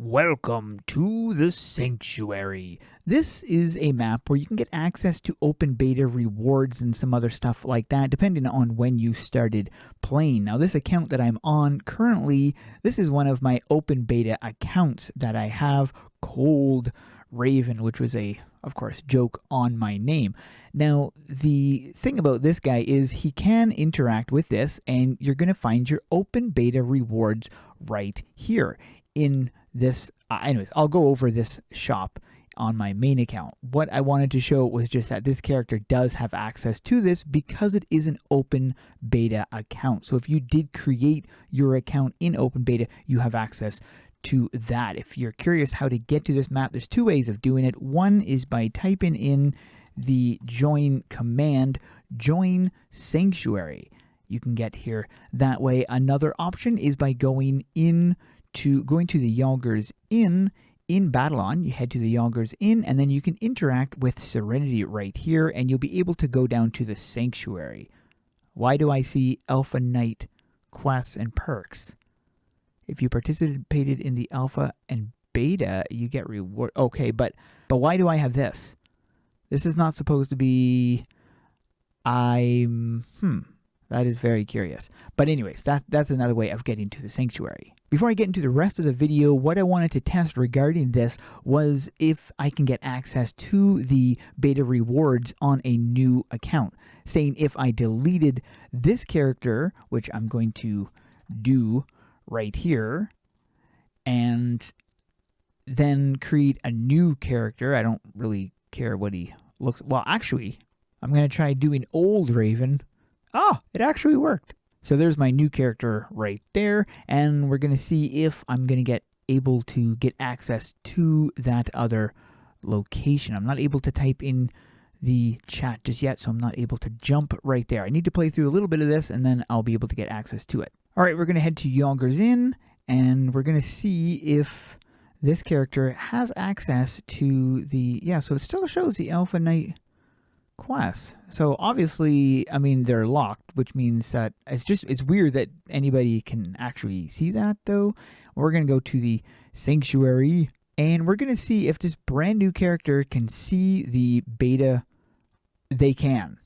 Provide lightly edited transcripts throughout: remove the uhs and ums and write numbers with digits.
Welcome to the Sanctuary. This is a map where you can get access to open beta rewards and some other stuff like that, depending on when you started playing. Now, this account that I'm on currently, this is one of my open beta accounts that I have, Cold Raven, which was of course, joke on my name. Now, the thing about this guy is he can interact with this, and you're going to find your open beta rewards right here in this. Anyways, I'll go over this shop on my main account. What I wanted to show was just that this character does have access to this because it is an open beta account. So if you did create your account in open beta, you have access to that. If you're curious how to get to this map, there's two ways of doing it. One is by typing in the join command, join sanctuary. You can get here that way. Another option is by going to the Yogur's Inn in Babylon. You head to the Yogur's Inn, and then you can interact with Serenity right here, and you'll be able to go down to the Sanctuary. Why do I see Alpha Knight quests and perks? If you participated in the Alpha and Beta, you get reward. Okay, but why do I have this? This is not supposed to be... That is very curious. But anyways, that's another way of getting to the Sanctuary. Before I get into the rest of the video, what I wanted to test regarding this was if I can get access to the beta rewards on a new account. Saying if I deleted this character, which I'm going to do right here, and then create a new character. I don't really care what he looks... Well, actually, I'm going to try doing Old Raven. Oh, it actually worked. So there's my new character right there, and we're going to see if I'm going to get able to get access to that other location. I'm not able to type in the chat just yet, so I'm not able to jump right there. I need to play through a little bit of this, and then I'll be able to get access to it. All right, we're going to head to Yogur's Inn, and we're going to see if this character has access to the... Yeah, so it still shows the Alpha Knight quests. So obviously, I mean, they're locked, which means that it's weird that anybody can actually see that, though. We're going to go to the Sanctuary, and we're going to see if this brand new character can see the beta. They can.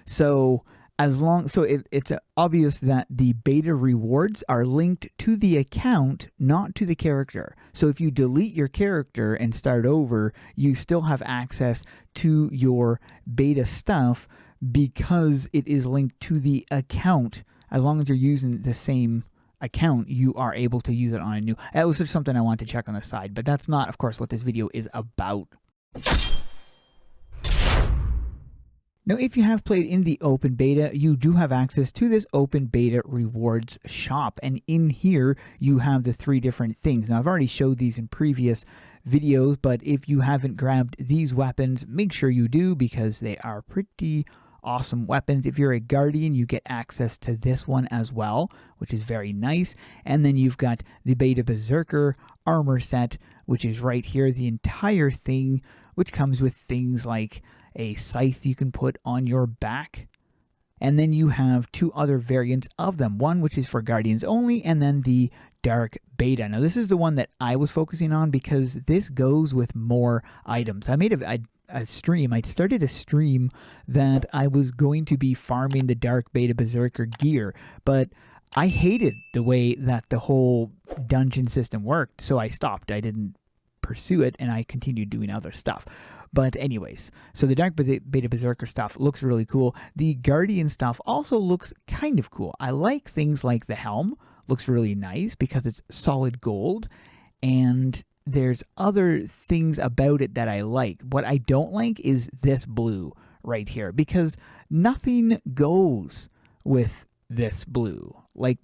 So it's obvious that the beta rewards are linked to the account, not to the character. So if you delete your character and start over, you still have access to your beta stuff because it is linked to the account. As long as you're using the same account, you are able to use it on a new... That was just something I wanted to check on the side, but that's not, of course, what this video is about. Now, if you have played in the open beta, you do have access to this open beta rewards shop. And in here, you have the three different things. Now, I've already showed these in previous videos, but if you haven't grabbed these weapons, make sure you do because they are pretty awesome weapons. If you're a Guardian, you get access to this one as well, which is very nice. And then you've got the Beta Berserker armor set, which is right here, the entire thing, which comes with things like a scythe you can put on your back. And then you have two other variants of them. One which is for Guardians only, and then the Dark Beta. Now this is the one that I was focusing on because this goes with more items. I made a stream. I started a stream that I was going to be farming the Dark Beta Berserker gear, but I hated the way that the whole dungeon system worked, so I stopped. I didn't pursue it, and I continued doing other stuff. But anyways, so the Dark Beta Berserker stuff looks really cool. The Guardian stuff also looks kind of cool. I like things like the helm. Looks really nice because it's solid gold. And there's other things about it that I like. What I don't like is this blue right here because nothing goes with this blue. Like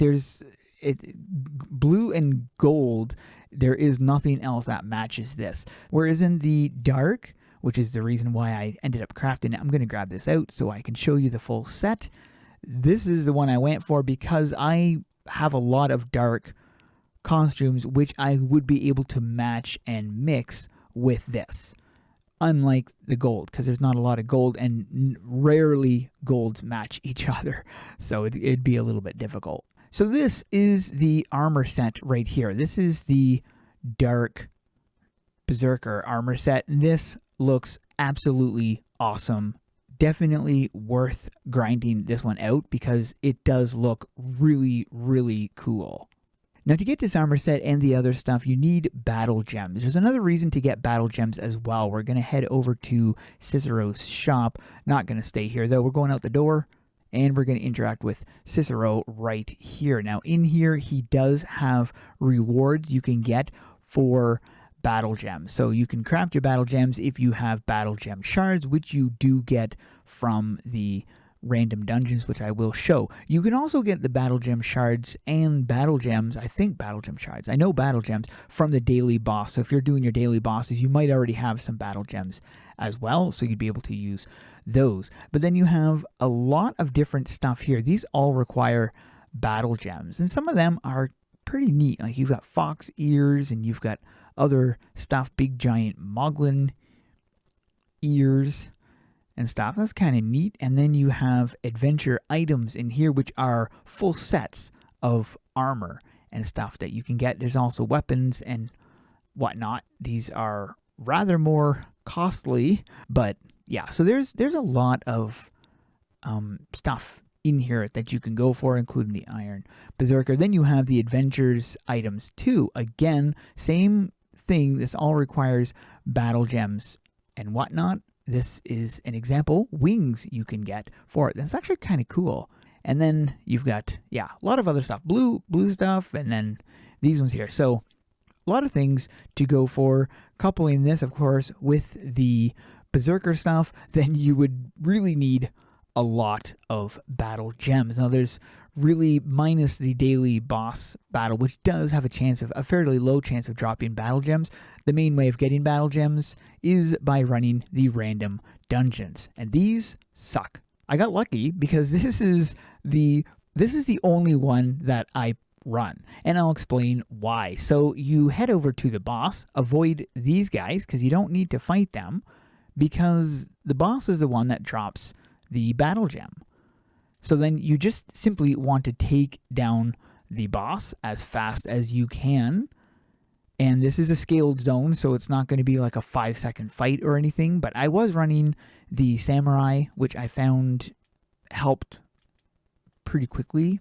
blue and gold, there is nothing else that matches this. Whereas in the dark, which is the reason why I ended up crafting it. I'm going to grab this out so I can show you the full set. This is the one I went for because I have a lot of dark costumes which I would be able to match and mix with this. Unlike the gold, because there's not a lot of gold and rarely golds match each other. So it'd be a little bit difficult. So this is the armor set right here. This is the dark Berserker armor set. This looks absolutely awesome. Definitely worth grinding this one out because it does look really, really cool. Now, to get this armor set and the other stuff, you need battle gems. There's another reason to get battle gems as well. We're going to head over to Cicero's shop. Not going to stay here, though. We're going out the door, and we're going to interact with Cicero right here. Now, in here, he does have rewards you can get for battle gems. So you can craft your battle gems if you have battle gem shards, which you do get from the random dungeons, which I will show. You can also get the battle gem shards and battle gems, I know battle gems from the daily boss. So if you're doing your daily bosses, you might already have some battle gems as well, so you'd be able to use those. But then you have a lot of different stuff here. These all require battle gems, and some of them are pretty neat. Like you've got fox ears, and you've got other stuff, big giant moglin ears and stuff. That's kind of neat. And then you have adventure items in here, which are full sets of armor and stuff that you can get. There's also weapons and whatnot. These are rather more costly, but yeah, so there's a lot of stuff in here that you can go for, including the Iron Berserker. Then you have the adventures items too. Again, same thing. This all requires battle gems and whatnot. This is an example, wings you can get for it. That's actually kind of cool. And then you've got, yeah, a lot of other stuff, blue stuff, and then these ones here. So a lot of things to go for. Coupling this, of course, with the Berserker stuff, then you would really need a lot of battle gems. Now there's really, minus the daily boss battle, which does have a fairly low chance of dropping battle gems, the main way of getting battle gems is by running the random dungeons, and these suck. I got lucky because this is the only one that I run, and I'll explain why. So you head over to the boss, avoid these guys because you don't need to fight them, because the boss is the one that drops the battle gem. So then you just simply want to take down the boss as fast as you can. And this is a scaled zone, so it's not going to be like a 5-second fight or anything. But I was running the samurai, which I found helped pretty quickly.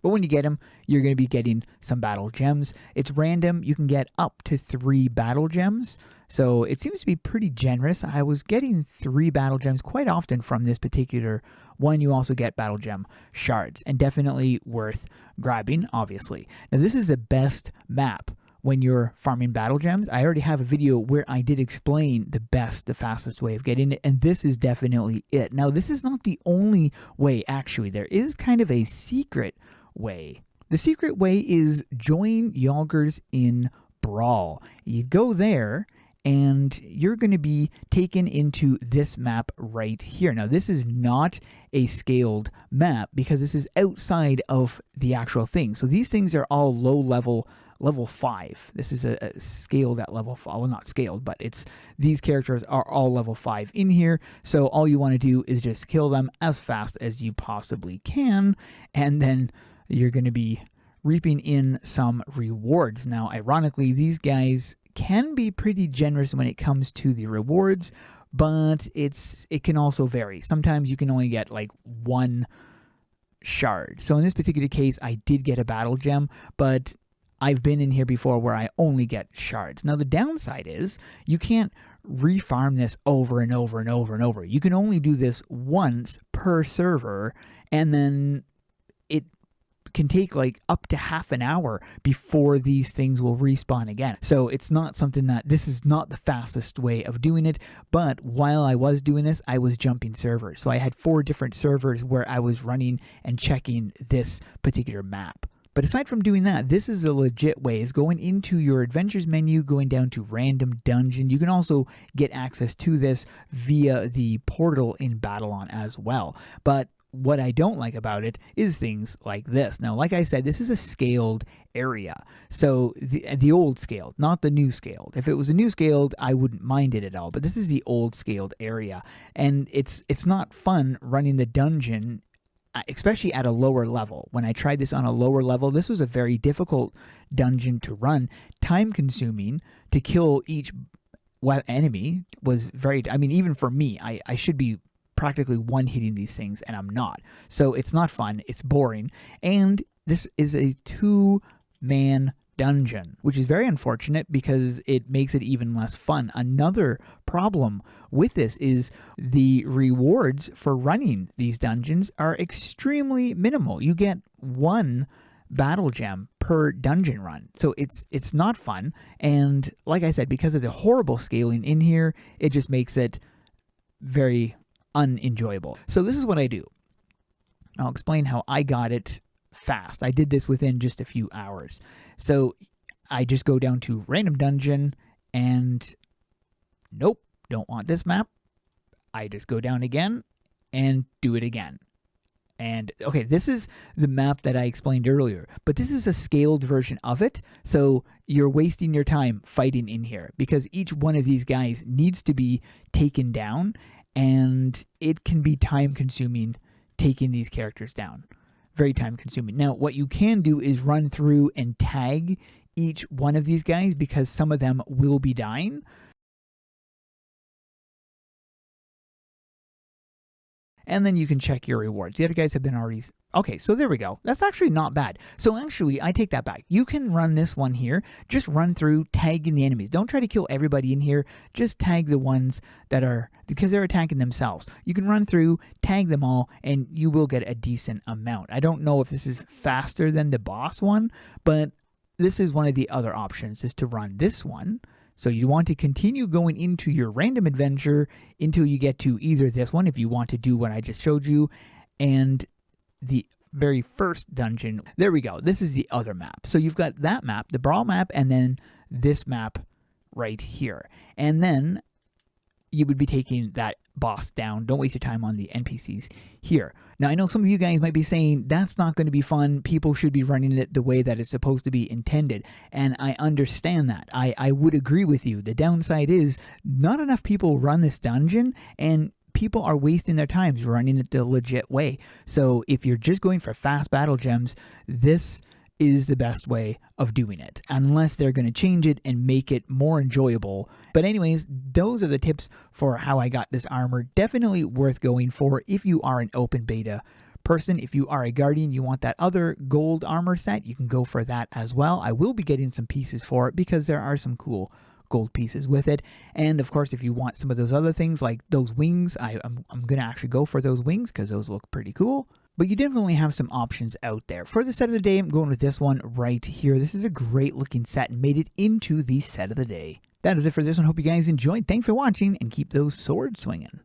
But when you get him, you're going to be getting some battle gems. It's random. You can get up to 3 battle gems. So it seems to be pretty generous. I was getting 3 battle gems quite often from this particular one. You also get battle gem shards, and definitely worth grabbing, obviously. Now this is the best map when you're farming battle gems. I already have a video where I did explain the fastest way of getting it, and this is definitely it. Now this is not the only way, actually. There is kind of a secret way. The secret way is join Yalgers in Brawl. You go there, and you're going to be taken into this map right here. Now, this is not a scaled map because this is outside of the actual thing. So these things are all low level 5. This is a scaled at level 5. Well, not scaled, but these characters are all level 5 in here. So all you want to do is just kill them as fast as you possibly can, and then you're going to be reaping in some rewards. Now, ironically, these guys can be pretty generous when it comes to the rewards, but it can also vary. Sometimes you can only get like 1 shard. So in this particular case, I did get a battle gem, but I've been in here before where I only get shards. Now the downside is you can't refarm this over and over and over and over. You can only do this once per server, and then it can take like up to half an hour before these things will respawn again. So it's not something this is not the fastest way of doing it, but while I was doing this, I was jumping servers. So I had 4 different servers where I was running and checking this particular map. But aside from doing that, this is a legit way, is going into your adventures menu, going down to random dungeon. You can also get access to this via the portal in Battlon as well. But what I don't like about it is things like this. Now, like I said, this is a scaled area. So the old scaled, not the new scaled. If it was a new scaled, I wouldn't mind it at all. But this is the old scaled area. And it's not fun running the dungeon especially at a lower level. When I tried this on a lower level, this was a very difficult dungeon to run. Time consuming to kill each enemy was very, I mean, even for me, I should be practically one-hitting these things, and I'm not. So it's not fun, it's boring, and this is a 2-man dungeon, which is very unfortunate because it makes it even less fun. Another problem with this is the rewards for running these dungeons are extremely minimal. You get 1 battle gem per dungeon run, so it's not fun. And like I said, because of the horrible scaling in here, it just makes it very unenjoyable. So this is what I do. I'll explain how I got it fast. I did this within just a few hours. So I just go down to random dungeon and nope, don't want this map. I just go down again and do it again. And okay, this is the map that I explained earlier, but this is a scaled version of it. So you're wasting your time fighting in here because each one of these guys needs to be taken down, and it can be time consuming taking these characters down. Very time consuming. Now, what you can do is run through and tag each one of these guys because some of them will be dying. And then you can check your rewards. The other guys have been already... Okay, so there we go. That's actually not bad. So actually, I take that back. You can run this one here. Just run through tagging the enemies. Don't try to kill everybody in here. Just tag the ones that are... because they're attacking themselves. You can run through, tag them all, and you will get a decent amount. I don't know if this is faster than the boss one, but this is one of the other options, is to run this one. So you want to continue going into your random adventure until you get to either this one, if you want to do what I just showed you, and the very first dungeon. There we go. This is the other map. So you've got that map, the Brawl map, and then this map right here. And then you would be taking that boss down. Don't waste your time on the NPCs here. Now, I know some of you guys might be saying that's not going to be fun. People should be running it the way that it's supposed to be intended. And I understand that. I would agree with you. The downside is not enough people run this dungeon, and people are wasting their times running it the legit way. So if you're just going for fast battle gems, this is the best way of doing it, unless they're going to change it and make it more enjoyable. But anyways, those are the tips for how I got this armor. Definitely worth going for if you are an open beta person. If you are a guardian, you want that other gold armor set, you can go for that as well. I will be getting some pieces for it because there are some cool gold pieces with it. And of course, if you want some of those other things like those wings, I'm going to actually go for those wings because those look pretty cool. But you definitely have some options out there. For the set of the day, I'm going with this one right here. This is a great looking set and made it into the set of the day. That is it for this one. Hope you guys enjoyed. Thanks for watching and keep those swords swinging.